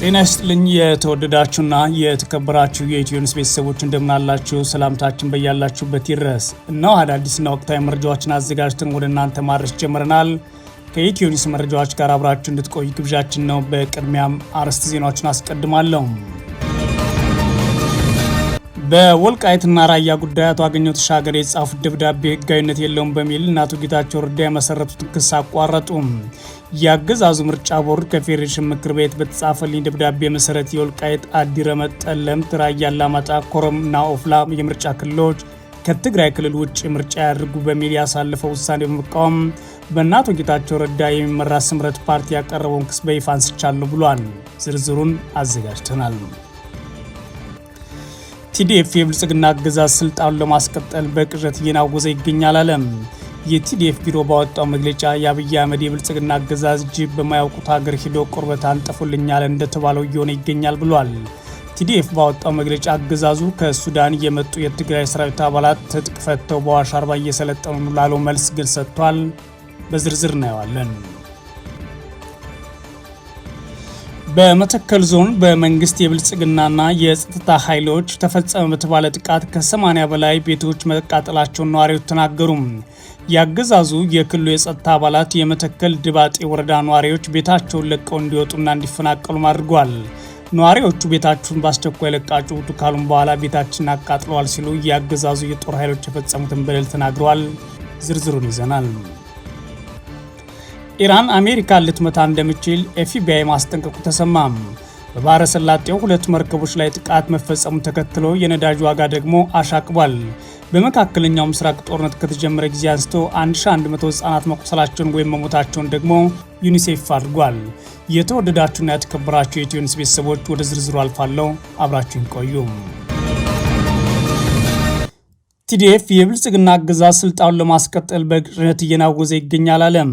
ጤና ይስጥልኝ የተወደዳችሁና የተከበራችሁ የኢትዮ ኒውስ ቤተሰቦች እንደምናላችሁ ሰላምታችን በያላችሁበት ይድረስ። እነሆ አዳዲስና ወቅታዊ መረጃዎችን አዘጋጅተን ወደ እናንተ ማድረስ ጀምረናል። ከኢትዮ ኒውስ መረጃዎች ጋር አብራችሁ እንድትቆዩ ግብዣችን ነው። በቅድሚያም አርዕስተ ዜናዎችን አስቀድማለሁ። በወልቃይትና ራያ ጉዳይ አቶ አገኘሁ ተሻገር የጻፉት ደብዳቤ ህጋዊነት የለውም በሚል አቶ ጌታቸው ረዳ የመሰረቱትን ክስ አቋረጡ። የአገዛዙ ምርጫ ቦርድ ከፌዴሬሽን ምክር ቤት በተጻፈልኝ ደብዳቤ መሰረት የወልቃይት አዲረመጥ፣ ጠለምት፣ ራያ አላማጣ፣ ኮረምና ኦፍላ የምርጫ ክልሎች ከትግራይ ክልል ውጭ ምርጫ ያድርጉ በሚል ያሳለፈው ውሳኔ በመቃወም በአቶ ጌታቸው ረዳ የሚመራ ስምረት ፓርቲ ያቀረበውን ክስ በይፋ አንስቻለሁ ብሏል። ዝርዝሩን አዘጋጅተናል። ቲዲኤፍ የብልጽግና አገዛዝ ስልጣኑን ለማስቀጠል በቅዠት እየናወዘ ይገኛል አለም። የቲዲኤፍ ቢሮ ባወጣው መግለጫ የአብይ አህመድ የብልጽግና አገዛዝ ጅብ በማያውቁት ሀገር ሂዶ ቁርበት አንጠፉልኛል እንደተባለው እየሆነ ይገኛል ብሏል። ቲዲኤፍ ባወጣው መግለጫ አገዛዙ ከሱዳን የመጡ የትግራይ ሰራዊት አባላት ትጥቅ ፈተው በአዋሽ አርባ እየሰለጠኑ ላለው መልስ ግን ሰጥቷል። በዝርዝር እናየዋለን። በመተከል ዞን በመንግስት የብልጽግናና የጸጥታ ኃይሎች ተፈጸመ በተባለ ጥቃት ከ80 በላይ ቤቶች መቃጠላቸውን ነዋሪዎች ተናገሩ። ያገዛዙ የክልሉ የጸጥታ አባላት የመተከል ድባጤ ወረዳ ነዋሪዎች ቤታቸውን ለቀው እንዲወጡና እንዲፈናቀሉ አድርጓል። ነዋሪዎቹ ቤታችሁን በአስቸኳይ ለቃችሁ ውጡ ካሉም በኋላ ቤታችንን አቃጥለዋል ሲሉ ያገዛዙ የጦር ኃይሎች የፈጸሙትን በደል ተናግረዋል። ዝርዝሩን ይዘናል። ኢራን አሜሪካን ልትመታ እንደምትችል ኤፍቢአይ ማስጠንቀቁ ተሰማም። በባህረ ሰላጤው 2 መርከቦች ላይ ጥቃት መፈጸሙን ተከትሎ የነዳጅ ዋጋ ደግሞ አሻቅቧል። በመካከለኛው ምስራቅ ጦርነት ከተጀመረ ጊዜ አንስቶ 1100 ህጻናት መቁሰላቸውን ወይም መሞታቸውን ደግሞ ዩኒሴፍ አድርጓል። የተወደዳችሁና የተከበራችሁ የኢትዮ ኒውስ ቤተሰቦች ወደ ዝርዝሩ አልፋለሁ፣ አብራችሁን ቆዩ። ቲዲኤፍ የብልጽግና አገዛዝ ስልጣኑን ለማስቀጠል በቅዠት እየናወዘ ይገኛል አለም።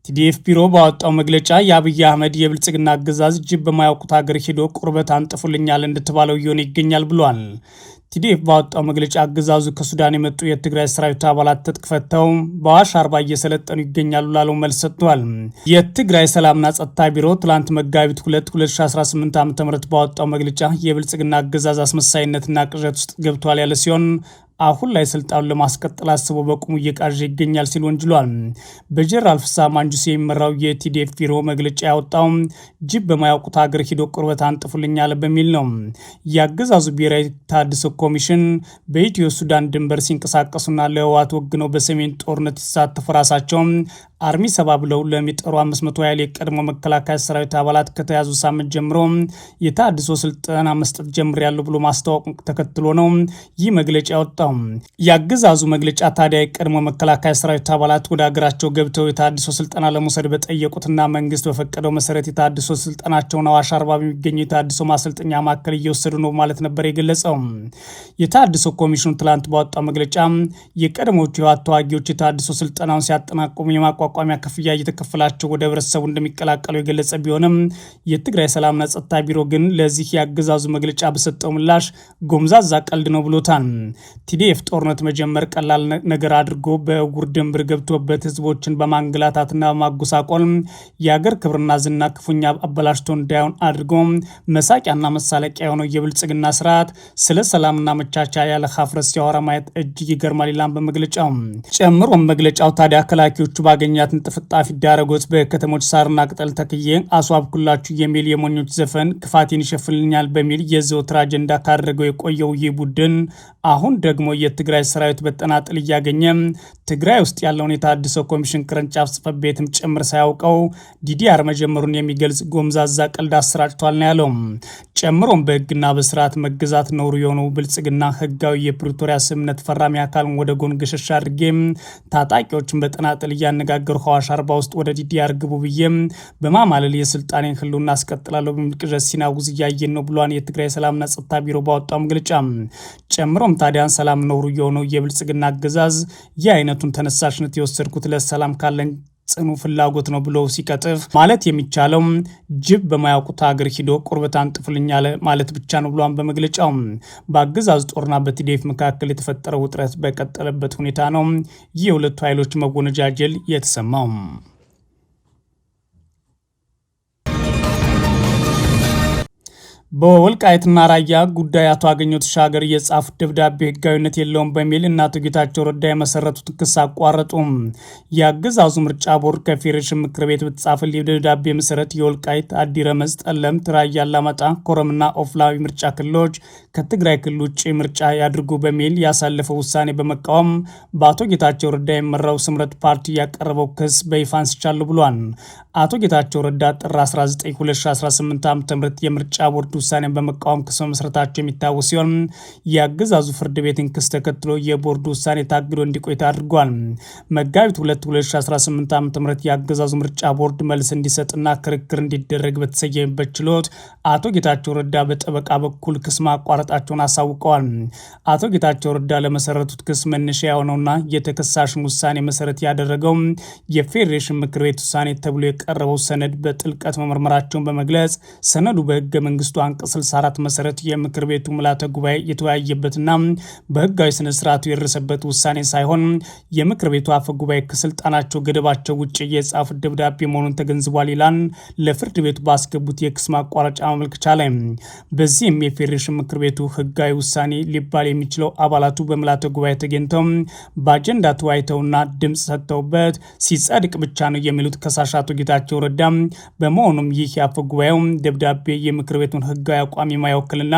ቲዲኤፍ ቢሮ ባወጣው መግለጫ የአብይ አህመድ የብልጽግና አገዛዝ ጅብ በማያውቁት ሀገር ሄዶ ቁርበት አንጥፉልኛል እንደተባለው እየሆነ ይገኛል ብሏል። ቲዲኤፍ ባወጣው መግለጫ አገዛዙ ከሱዳን የመጡ የትግራይ ሰራዊት አባላት ትጥቅ ፈተው በአዋሽ አርባ እየሰለጠኑ ይገኛሉ ላለው መልስ ሰጥቷል። የትግራይ ሰላምና ጸጥታ ቢሮ ትላንት መጋቢት 2 2018 ዓ.ም ባወጣው መግለጫ የብልጽግና አገዛዝ አስመሳይነትና ቅዠት ውስጥ ገብቷል ያለ ሲሆን አሁን ላይ ስልጣኑን ለማስቀጠል አስቦ በቁሙ እየቃዠ ይገኛል ሲል ወንጅሏል። በጀነራል ፍስሐ ማንጁስ የሚመራው የቲዲኤፍ ቢሮ መግለጫ ያወጣው ጅብ በማያውቁት ሀገር ሂዶ ቁርበት አንጥፉልኛል በሚል ነው። የአገዛዙ ብሔራዊ ተሃድሶ ኮሚሽን በኢትዮ ሱዳን ድንበር ሲንቀሳቀሱና ለህወሓት ወግነው በሰሜን ጦርነት የተሳተፉ ራሳቸው አርሚ 70 ብለው ለሚጠሩ 500 ያህል የቀድሞ መከላከያ ሰራዊት አባላት ከተያዙ ሳምንት ጀምሮ የተሃድሶ ስልጠና መስጠት ጀምሬያለሁ ብሎ ማስታወቅ ተከትሎ ነው ይህ መግለጫ ያወጣው። የአገዛዙ መግለጫ ታዲያ የቀድሞ መከላከያ ሰራዊት አባላት ወደ ሀገራቸው ገብተው የተሃድሶ ስልጠና ለመውሰድ በጠየቁትና መንግስት በፈቀደው መሰረት የተሃድሶ ስልጠናቸውን አዋሽ አርባ በሚገኘው የተሃድሶ ማሰልጠኛ ማዕከል እየወሰዱ ነው ማለት ነበር የገለጸው። የተሃድሶ ኮሚሽኑ ትላንት ባወጣው መግለጫ የቀድሞዎቹ የህወሓት ተዋጊዎች የተሃድሶ ስልጠናውን ሲያጠናቅሙ የማቋቋሚያ ክፍያ እየተከፈላቸው ወደ ህብረተሰቡ እንደሚቀላቀሉ የገለጸ ቢሆንም የትግራይ ሰላምና ጸጥታ ቢሮ ግን ለዚህ የአገዛዙ መግለጫ በሰጠው ምላሽ ጎምዛዛ ቀልድ ነው ብሎታል። ቲዲኤፍ ጦርነት መጀመር ቀላል ነገር አድርጎ በእጉር ድንብር ገብቶበት ህዝቦችን በማንገላታትና በማጎሳቆል የአገር ክብርና ዝና ክፉኛ አበላሽቶ እንዳይሆን አድርጎ መሳቂያና መሳለቂያ የሆነው የብልጽግና ስርዓት ስለ ሰላምና መቻቻ ያለ ሀፍረት ሲያወራ ማየት እጅግ ይገርማል ይላል በመግለጫው። ጨምሮም መግለጫው ታዲያ ከላኪዎቹ ባገኛትን ጥፍጣፊ ዳረጎት በከተሞች ሳርና ቅጠል ተክዬ አስዋብኩላችሁ የሚል የሞኞች ዘፈን ክፋቴን ይሸፍልኛል በሚል የዘወትር አጀንዳ ካደረገው የቆየው ይህ ቡድን አሁን ደግሞ የትግራይ ሰራዊት በተናጥል እያገኘ ትግራይ ውስጥ ያለውን የተሃድሶ ኮሚሽን ቅርንጫፍ ጽሕፈት ቤትም ጭምር ሳያውቀው ዲዲአር መጀመሩን የሚገልጽ ጎምዛዛ ቀልድ አሰራጭቷል ነው ያለው። ጨምሮም በህግና በስርዓት መገዛት ነውሩ የሆነው ብልጽግና ህጋዊ የፕሪቶሪያ ስምምነት ፈራሚ አካልን ወደ ጎን ገሸሽ አድርጌ ታጣቂዎችን በተናጥል እያነጋገሩ ሐዋሽ አርባ ውስጥ ወደ ዲዲአር ግቡ ብዬ በማማለል የስልጣኔን ህልውና አስቀጥላለሁ በሚል ቅዠት ሲናውዝ እያየን ነው ብሏን የትግራይ ሰላምና ጸጥታ ቢሮ ባወጣው መግለጫ። ጨምሮም ታዲያን ሰላም ነውሩ የሆነው የብልጽግና አገዛዝ የአይነቱን ተነሳሽነት የወሰድኩት ለሰላም ካለኝ ጽኑ ፍላጎት ነው ብሎ ሲቀጥፍ ማለት የሚቻለው ጅብ በማያውቁት ሀገር ሂዶ ቁርበት አንጥፉልኛል ማለት ብቻ ነው ብሏን በመግለጫው። በአገዛዝ ጦርና በቲዲኤፍ መካከል የተፈጠረው ውጥረት በቀጠለበት ሁኔታ ነው የሁለቱ ኃይሎች መጎነጃጀል የተሰማው። በወልቃይትና ራያ ጉዳይ አቶ አገኘሁ ተሻገር የጻፉት ደብዳቤ ህጋዊነት የለውም በሚል እና አቶ ጌታቸው ረዳ የመሰረቱት ክስ አቋረጡ። የአገዛዙ ምርጫ ቦርድ ከፌዴሬሽን ምክር ቤት በተጻፈለት ደብዳቤ መሰረት የወልቃይት፣ አዲረመዝ፣ ጠለምት፣ ራያ አላማጣ፣ ኮረምና ኦፍላ ምርጫ ክልሎች ከትግራይ ክልል ውጭ ምርጫ ያድርጉ በሚል ያሳለፈው ውሳኔ በመቃወም በአቶ ጌታቸው ረዳ የሚመራው ስምረት ፓርቲ ያቀረበው ክስ በይፋ አንስቻለሁ ብሏል። አቶ ጌታቸው ረዳ ጥር 19 2018 ዓ.ም የምርጫ ቦርድ ውሳኔን በመቃወም ክስ መመስረታቸው የሚታወስ ሲሆን የአገዛዙ ፍርድ ቤትን ክስ ተከትሎ የቦርዱ ውሳኔ ታግዶ እንዲቆይ አድርጓል። መጋቢት 2 2018 ዓ.ም የአገዛዙ ምርጫ ቦርድ መልስ እንዲሰጥና ክርክር እንዲደረግ በተሰየመበት ችሎት አቶ ጌታቸው ረዳ በጠበቃ በኩል ክስ ማቋረጣቸውን አሳውቀዋል። አቶ ጌታቸው ረዳ ለመሰረቱት ክስ መነሻ የሆነውና የተከሳሽን ውሳኔ መሰረት ያደረገው የፌዴሬሽን ምክር ቤት ውሳኔ ተብሎ የቀረበው ሰነድ በጥልቀት መመርመራቸውን በመግለጽ ሰነዱ በህገ መንግስቱ አንቀጽ 64 መሰረት የምክር ቤቱ ምልዓተ ጉባኤ የተወያየበትና በህጋዊ ስነ ስርዓቱ የደረሰበት ውሳኔ ሳይሆን የምክር ቤቱ አፈ ጉባኤ ከስልጣናቸው ገደባቸው ውጭ የጻፉት ደብዳቤ መሆኑን ተገንዝቧል ይላል ለፍርድ ቤቱ ባስገቡት የክስ ማቋረጫ ማመልከቻ ላይ። በዚህም የፌዴሬሽን ምክር ቤቱ ህጋዊ ውሳኔ ሊባል የሚችለው አባላቱ በምልዓተ ጉባኤ ተገኝተው በአጀንዳ ተወያይተውና ድምፅ ሰጥተውበት ሲጸድቅ ብቻ ነው የሚሉት ከሳሽ አቶ ጌታቸው ረዳ በመሆኑም ይህ የአፈ ጉባኤው ደብዳቤ የምክር ቤቱን ህጋዊ አቋም የማይወክልና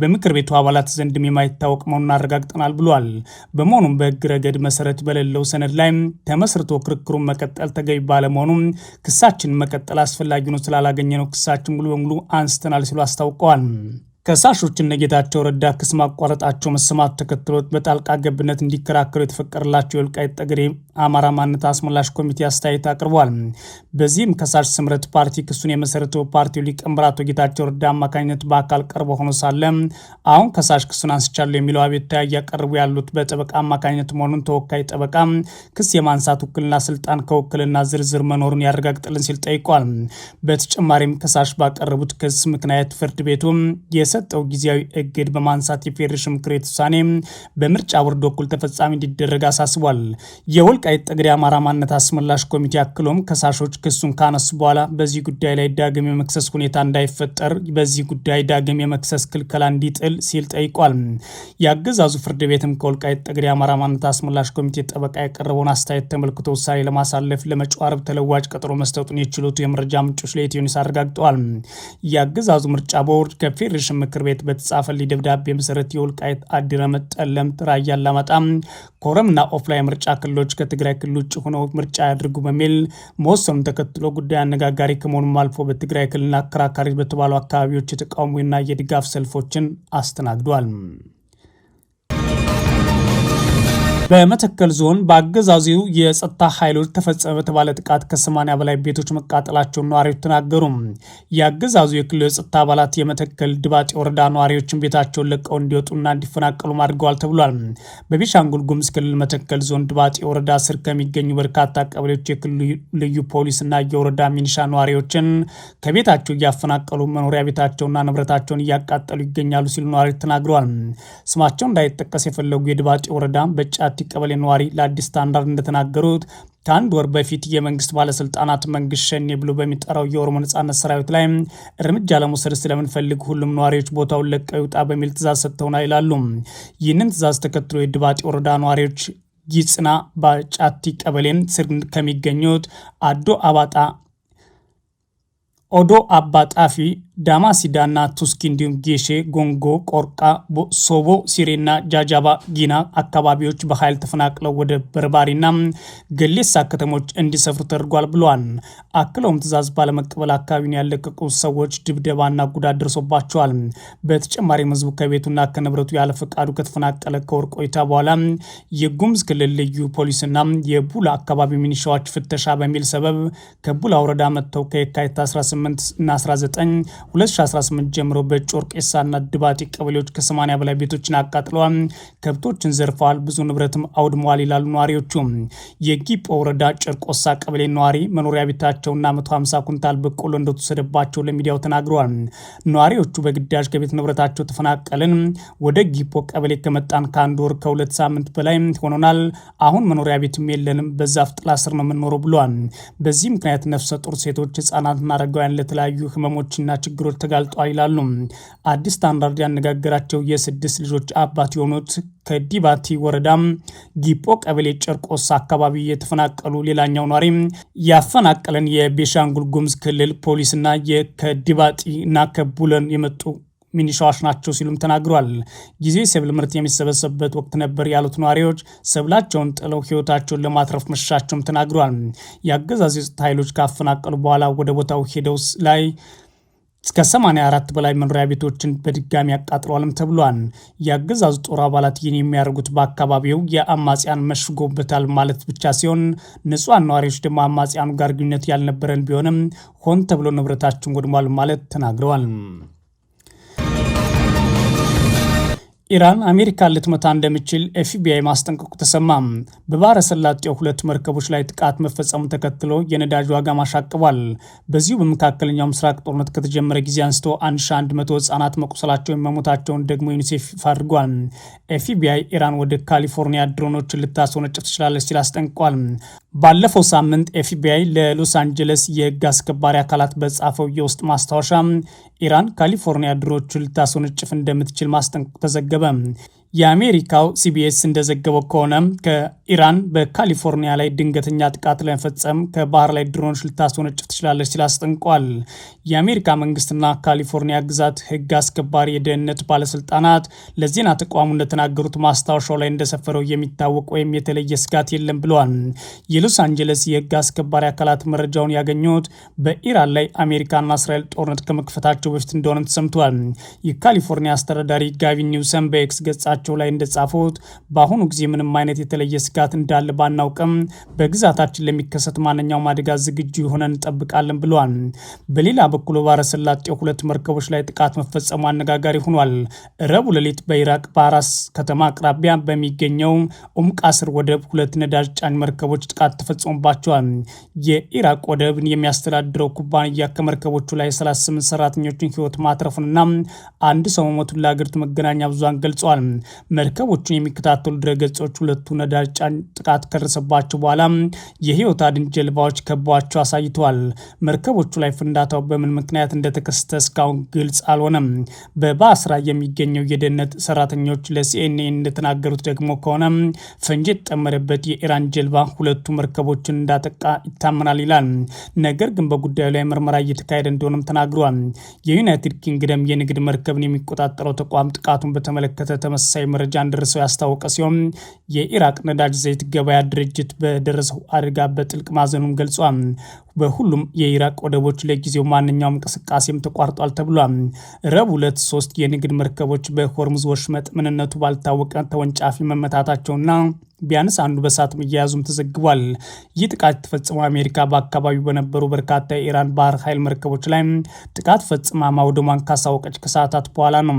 በምክር ቤቱ አባላት ዘንድም የማይታወቅ መሆኑን አረጋግጠናል ብሏል። በመሆኑም በህግ ረገድ መሰረት በሌለው ሰነድ ላይ ተመስርቶ ክርክሩን መቀጠል ተገቢ ባለመሆኑ ክሳችን መቀጠል አስፈላጊ ነው ስላላገኘ ነው ክሳችን ሙሉ በሙሉ አንስተናል ሲሉ አስታውቀዋል። ከሳሾች እነ ጌታቸው ረዳ ክስ ማቋረጣቸው መሰማቱ ተከትሎ በጣልቃ ገብነት እንዲከራከሩ የተፈቀደላቸው የወልቃይት ጠገዴ አማራ ማንነት አስመላሽ ኮሚቴ አስተያየት አቅርቧል። በዚህም ከሳሽ ስምረት ፓርቲ ክሱን የመሰረተው ፓርቲው ሊቀመንበር አቶ ጌታቸው ረዳ አማካኝነት በአካል ቀርቦ ሆኖ ሳለ አሁን ከሳሽ ክሱን አንስቻለሁ የሚለው አቤቱታ እያቀረቡ ያሉት በጠበቃ አማካኝነት መሆኑን ተወካይ ጠበቃ ክስ የማንሳት ውክልና ስልጣን ከውክልና ዝርዝር መኖሩን ያረጋግጥልን ሲል ጠይቋል። በተጨማሪም ከሳሽ ባቀረቡት ክስ ምክንያት ፍርድ ቤቱ የሰጠው ጊዜያዊ እግድ በማንሳት የፌዴሬሽን ምክር ቤት ውሳኔ በምርጫ ቦርድ በኩል ተፈጻሚ እንዲደረግ አሳስቧል። የወልቃይት ጠገዴ አማራ ማንነት አስመላሽ ኮሚቴ አክሎም ከሳሾች ክሱን ካነሱ በኋላ በዚህ ጉዳይ ላይ ዳግም የመክሰስ ሁኔታ እንዳይፈጠር በዚህ ጉዳይ ዳግም የመክሰስ ክልከላ እንዲጥል ሲል ጠይቋል። የአገዛዙ ፍርድ ቤትም ከወልቃይት ጠገዴ አማራ ማንነት አስመላሽ ኮሚቴ ጠበቃ የቀረበውን አስተያየት ተመልክቶ ውሳኔ ለማሳለፍ ለመጪው ዓርብ ተለዋጭ ቀጠሮ መስጠቱን የችሎቱ የመረጃ ምንጮች ለኢትዮ ኒውስ አረጋግጠዋል። የአገዛዙ ምርጫ ቦርድ ከፌዴሬሽን ምክር ቤት በተጻፈልኝ ደብዳቤ መሰረት የወልቃይት፣ አዲረመጥ፣ ጠለምት፣ ራያ አላማጣ፣ ኮረምና ኦፍላ ምርጫ ክልሎች ከትግራይ ክልል ውጭ ሆነው ምርጫ ያድርጉ በሚል መወሰኑን ተከትሎ ጉዳይ አነጋጋሪ ከመሆኑም አልፎ በትግራይ ክልልና አከራካሪ በተባሉ አካባቢዎች የተቃውሞና የድጋፍ ሰልፎችን አስተናግዷል። በመተከል ዞን በአገዛዙ የጸጥታ ኃይሎች ተፈጸመ በተባለ ጥቃት ከ80 በላይ ቤቶች መቃጠላቸውን ነዋሪዎች ተናገሩ። የአገዛዙ የክልሉ የጸጥታ አባላት የመተከል ድባጤ ወረዳ ነዋሪዎችን ቤታቸውን ለቀው እንዲወጡና እንዲፈናቀሉ አድርገዋል ተብሏል። በቤኒሻንጉል ጉሙዝ ክልል መተከል ዞን ድባጤ ወረዳ ስር ከሚገኙ በርካታ ቀበሌዎች የክልሉ ልዩ ፖሊስና የወረዳ ሚኒሻ ነዋሪዎችን ከቤታቸው እያፈናቀሉ መኖሪያ ቤታቸውና ንብረታቸውን እያቃጠሉ ይገኛሉ ሲሉ ነዋሪዎች ተናግረዋል። ስማቸው እንዳይጠቀስ የፈለጉ የድባጤ ወረዳ በጫቲ ቀበሌ ነዋሪ ለአዲስ ስታንዳርድ እንደተናገሩት ከአንድ ወር በፊት የመንግስት ባለስልጣናት መንግስት ሸኔ ብሎ በሚጠራው የኦሮሞ ነጻነት ሰራዊት ላይ እርምጃ ለመውሰድ ስለምንፈልግ ሁሉም ነዋሪዎች ቦታውን ለቀው ይውጣ በሚል ትእዛዝ ሰጥተውናል ይላሉ። ይህንን ትእዛዝ ተከትሎ የድባጤ ወረዳ ነዋሪዎች ይጽና በጫቲ ቀበሌን ስር ከሚገኙት ኦዶ አባጣፊ ዳማሲዳና ቱስኪ እንዲሁም ጌሼ፣ ጎንጎ፣ ቆርቃ፣ ሶቦ፣ ሲሬና ጃጃባ ጊና አካባቢዎች በኃይል ተፈናቅለው ወደ በርባሪና ገሌሳ ከተሞች እንዲሰፍሩ ተደርጓል ብለዋል። አክለውም ትእዛዝ ባለመቀበል አካባቢውን ያለቀቁ ሰዎች ድብደባና ጉዳት ደርሶባቸዋል። በተጨማሪም ህዝቡ ከቤቱና ከንብረቱ ያለ ፈቃዱ ከተፈናቀለ ከወር ቆይታ በኋላ የጉሙዝ ክልል ልዩ ፖሊስና የቡላ አካባቢ ሚኒሻዎች ፍተሻ በሚል ሰበብ ከቡላ ወረዳ መጥተው ከየካቲት 18 እና 19 2018 ጀምሮ በጮርቄሳና ድባጤ ቀበሌዎች ከ80 በላይ ቤቶችን አቃጥለዋል፣ ከብቶችን ዘርፈዋል፣ ብዙ ንብረትም አውድመዋል ይላሉ ነዋሪዎቹ። የጊጶ ወረዳ ጨርቆሳ ቀበሌ ነዋሪ መኖሪያ ቤታቸውና 150 ኩንታል በቆሎ እንደተወሰደባቸው ለሚዲያው ተናግረዋል። ነዋሪዎቹ በግዳጅ ከቤት ንብረታቸው ተፈናቀልን፣ ወደ ጊጶ ቀበሌ ከመጣን ከአንድ ወር ከ2 ሳምንት በላይ ሆኖናል፣ አሁን መኖሪያ ቤትም የለንም፣ በዛፍ ጥላ ስር ነው የምንኖረው ብለዋል። በዚህ ምክንያት ነፍሰ ጡር ሴቶች፣ ህጻናትና አረጋውያን ኢራናውያን ለተለያዩ ህመሞችና ችግሮች ተጋልጧል ይላሉ። አዲስ ስታንዳርድ ያነጋገራቸው የ6 ልጆች አባት የሆኑት ከዲባቲ ወረዳ ጊጶ ቀበሌ ጨርቆስ አካባቢ የተፈናቀሉ ሌላኛው ኗሪ ያፈናቀለን የቤሻንጉል ጉሙዝ ክልል ፖሊስና ከዲባጢና ከቡለን የመጡ ሚኒሻዎች ናቸው ሲሉም ተናግሯል። ጊዜ ሰብል ምርት የሚሰበሰብበት ወቅት ነበር ያሉት ነዋሪዎች ሰብላቸውን ጥለው ህይወታቸውን ለማትረፍ መሸሻቸውም ተናግሯል። የአገዛዙ የጸጥታ ኃይሎች ካፈናቀሉ በኋላ ወደ ቦታው ሄደው ላይ እስከ 84 በላይ መኖሪያ ቤቶችን በድጋሚ ያቃጥለዋልም ተብሏል። የአገዛዙ ጦር አባላት ይህን የሚያደርጉት በአካባቢው የአማጽያን መሽጎበታል ማለት ብቻ ሲሆን ንጹሃን ነዋሪዎች ደግሞ አማጽያኑ ጋር ግንኙነት ያልነበረን ቢሆንም ሆን ተብሎ ንብረታችን ወድሟል ማለት ተናግረዋል። ኢራን አሜሪካን ልትመታ እንደምችል ኤፍቢአይ ማስጠንቀቁ ተሰማ። በባህረ ሰላጤው 2 መርከቦች ላይ ጥቃት መፈጸሙን ተከትሎ የነዳጅ ዋጋ ማሻቅቧል። በዚሁ በመካከለኛው ምስራቅ ጦርነት ከተጀመረ ጊዜ አንስቶ 1100 ህጻናት መቁሰላቸውን መሞታቸውን ደግሞ ዩኒሴፍ ይፋ አድርጓል። ኤፍቢአይ ኢራን ወደ ካሊፎርኒያ ድሮኖችን ልታስወነጭፍ ትችላለች ሲል አስጠንቅቋል። ባለፈው ሳምንት ኤፍቢአይ ለሎስ አንጀለስ የህግ አስከባሪ አካላት በጻፈው የውስጥ ማስታወሻ ኢራን ካሊፎርኒያ ድሮኖችን ልታስወነጭፍ እንደምትችል ማስጠንቀቁ ተዘገበ። የአሜሪካው ሲቢኤስ እንደዘገበው ከሆነ ከኢራን በካሊፎርኒያ ላይ ድንገተኛ ጥቃት ለመፈጸም ከባህር ላይ ድሮኖች ልታስወነጭፍ ትችላለች ሲል አስጠንቋል። የአሜሪካ መንግስትና ካሊፎርኒያ ግዛት ህግ አስከባሪ የደህንነት ባለስልጣናት ለዜና ተቋሙ እንደተናገሩት ማስታወሻው ላይ እንደሰፈረው የሚታወቅ ወይም የተለየ ስጋት የለም ብለዋል። የሎስ አንጀለስ የህግ አስከባሪ አካላት መረጃውን ያገኙት በኢራን ላይ አሜሪካና እስራኤል ጦርነት ከመክፈታቸው በፊት እንደሆነ ተሰምቷል። የካሊፎርኒያ አስተዳዳሪ ጋቪን ኒውሰም በኤክስ ገጻቸው ላይ እንደጻፉት በአሁኑ ጊዜ ምንም አይነት የተለየ ስጋት እንዳለ ባናውቅም በግዛታችን ለሚከሰት ማንኛውም አደጋ ዝግጁ ሆነን እንጠብቃለን ብለዋል። በሌላ በኩል ባህረ ሰላጤው 2 መርከቦች ላይ ጥቃት መፈጸሙ አነጋጋሪ ሆኗል። ረቡዕ ሌሊት በኢራቅ ባራስ ከተማ አቅራቢያ በሚገኘው ቃስር ወደብ 2 ነዳጅ ጫኝ መርከቦች ጥቃት ተፈጽሞባቸዋል። የኢራቅ ወደብን የሚያስተዳድረው ኩባንያ ከመርከቦቹ ላይ 38 ሰራተኞችን ህይወት ማትረፉንና አንድ ሰው መሞቱን ለሀገሪቱ መገናኛ ብዙሃን ገልጿል። መርከቦቹን የሚከታተሉ ድረገጾች 2 ነዳጅ ጫኝ ጥቃት ከደረሰባቸው በኋላ የህይወት አድን ጀልባዎች ከበዋቸው አሳይተዋል። መርከቦቹ ላይ ፍንዳታው በምን ምክንያት እንደተከሰተ እስካሁን ግልጽ አልሆነም። በባስራ የሚገኘው የደህንነት ሰራተኞች ለሲኤንኤን እንደተናገሩት ደግሞ ከሆነ ፈንጂ የተጠመደበት የኢራን ጀልባ 2 መርከቦችን እንዳጠቃ ይታመናል ይላል። ነገር ግን በጉዳዩ ላይ ምርመራ እየተካሄደ እንደሆነም ተናግሯል። የዩናይትድ ኪንግደም የንግድ መርከብን የሚቆጣጠረው ተቋም ጥቃቱን በተመለከተ ተመሳሳይ መረጃ እንደደረሰው ያስታወቀ ሲሆን የኢራቅ ነዳጅ ዘይት ገበያ ድርጅት በደረሰው አደጋ በጥልቅ ማዘኑን ገልጿል። በሁሉም የኢራቅ ወደቦች ለጊዜው ማንኛውም እንቅስቃሴም ተቋርጧል ተብሏል። ረቡዕ ዕለት 3 የንግድ መርከቦች በሆርሙዝ ወሽመጥ ምንነቱ ባልታወቀ ተወንጫፊ መመታታቸውና ቢያንስ አንዱ በሳት መያያዙም ተዘግቧል። ይህ ጥቃት የተፈጸመው አሜሪካ በአካባቢው በነበሩ በርካታ የኢራን ባህር ኃይል መርከቦች ላይ ጥቃት ፈጽማ ማውደሟን ካሳወቀች ከሰዓታት በኋላ ነው።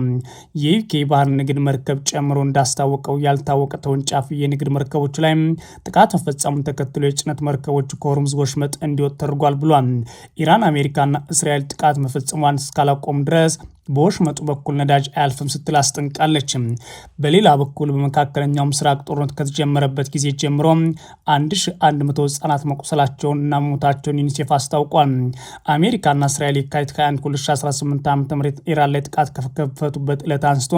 የዩኬ ባህር ንግድ መርከብ ጨምሮ እንዳስታወቀው ያልታወቀ ተወንጫፊ የንግድ መርከቦች ላይ ጥቃት መፈጸሙን ተከትሎ የጭነት መርከቦቹ ከሆርሙዝ ወሽመጥ እንዲወጡ ተደርጓል ብሏል። ኢራን አሜሪካና እስራኤል ጥቃት መፈጸሟን እስካላቆሙ ድረስ በወሽመጡ በኩል ነዳጅ አያልፍም ስትል አስጠንቅቃለች። በሌላ በኩል በመካከለኛው ምስራቅ ጦርነት ከተጀመረበት ጊዜ ጀምሮ 1100 ህጻናት መቁሰላቸውን እና መሞታቸውን ዩኒሴፍ አስታውቋል። አሜሪካና እስራኤል የካቲት 21 2018 ዓ.ም ኢራን ላይ ጥቃት ከከፈቱበት ዕለት አንስቶ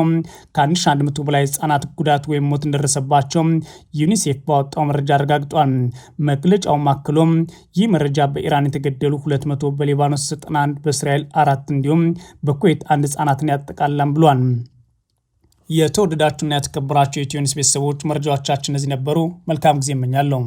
ከ1100 በላይ ህጻናት ጉዳት ወይም ሞት እንደደረሰባቸው ዩኒሴፍ ባወጣው መረጃ አረጋግጧል። መግለጫው አክሎም ይህ መረጃ በኢራን የተገደሉ 200፣ በሊባኖስ 91፣ በእስራኤል 4 እንዲሁም በኩዌት 1 ህጻናትን ያጠቃልላል ብሏል። የተወደዳችሁና የተከበራችሁ የኢትዮ ኒውስ ቤተሰቦች መረጃዎቻችን እነዚህ ነበሩ። መልካም ጊዜ እመኛለሁ።